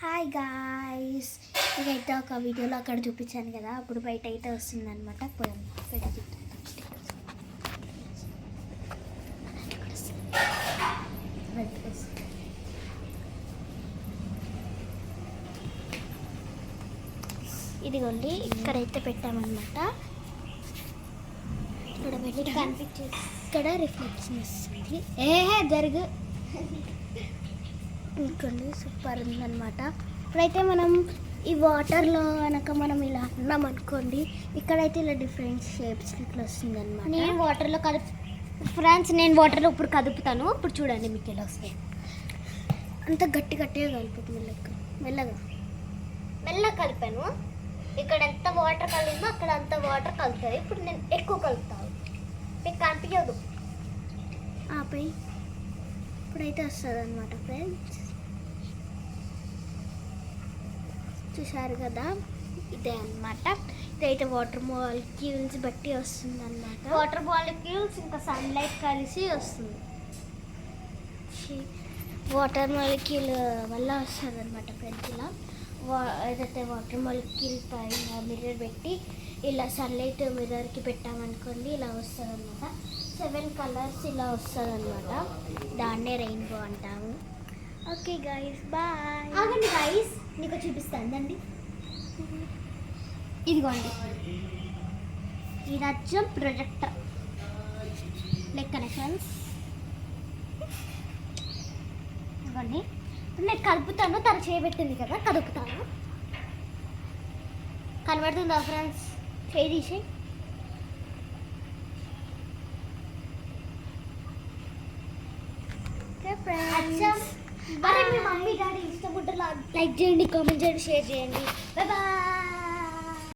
Hi guys, ఇదైతే ఒక వీడియోలో అక్కడ చూపించాను కదా, అప్పుడు బయట అయితే వస్తుందన్నమాట. పొలం బయట ఇదిగోండి ఇక్కడైతే పెట్టామన్నమాట. ఇక్కడ పెట్టి కనిపించేది, ఇక్కడ రిఫ్లెక్షన్ వస్తుంది. జరుగు ఇంకోండి సూపర్ ఉందన్నమాట. ఇప్పుడైతే మనం ఈ వాటర్లో కనుక మనం ఇలా అన్నాం అనుకోండి, ఇక్కడైతే ఇలా డిఫరెంట్ షేప్స్ ఇట్లా వస్తుంది అనమాట. నేను వాటర్లో ఫ్రెండ్స్ నేను వాటర్లో ఇప్పుడు కదుపుతాను. ఇప్పుడు చూడండి మీకు ఎలా వస్తాయి. అంత గట్టిగా కలుపుతుంది, మెల్లగా మెల్లగా కలిపాను. ఇక్కడ ఎంత వాటర్ కలిగిందో అక్కడ అంత వాటర్ కలుపుతుంది. ఇప్పుడు నేను ఎక్కువ కలుపుతాను, మీకు కనిపించదు. ఆపై ఇప్పుడైతే వస్తుంది అనమాట ఫ్రెండ్స్. చూసారు కదా, ఇదే అన్నమాట. ఇదైతే వాటర్ మాలిక్యూల్స్ బట్టి వస్తుంది అనమాట. వాటర్ మాలిక్యూల్స్ ఇంకా సన్లైట్ కలిసి వస్తుంది. వాటర్ మాలిక్యూల్ వల్ల వస్తుంది అనమాట ఫ్రెండ్స్. ఇలా ఏదైతే వాటర్ మాలిక్యూల్ పైన మిర్రర్ పెట్టి ఇలా సన్లైట్ మిర్రర్కి పెట్టామనుకోండి, ఇలా వస్తుంది అనమాట. 7 కలర్స్ ఇలా వస్తుంది అనమాట. దాన్నే రెయిన్బో అంటాము. Okay guys, bye. ఆగండి గైస్, నీకు చూపిస్తాను అండి. ఇదిగోండి, ఇది అచ్చం ప్రొజెక్టర్ లెక్కనే ఫ్రెండ్స్. ఇదిగోండి, ఇప్పుడు నేను కలుపుతాను. తను చేయబెట్టింది కదా, కదుపుతాను. కనబడుతుందా ఫ్రెండ్స్? చేయి తీసి అచ్చం. అరే మీ మమ్మీ డాడీ ఇష్టపడ్డ లైక్ చేయండి, కామెంట్ చేయండి, షేర్ చేయండి. Bye bye.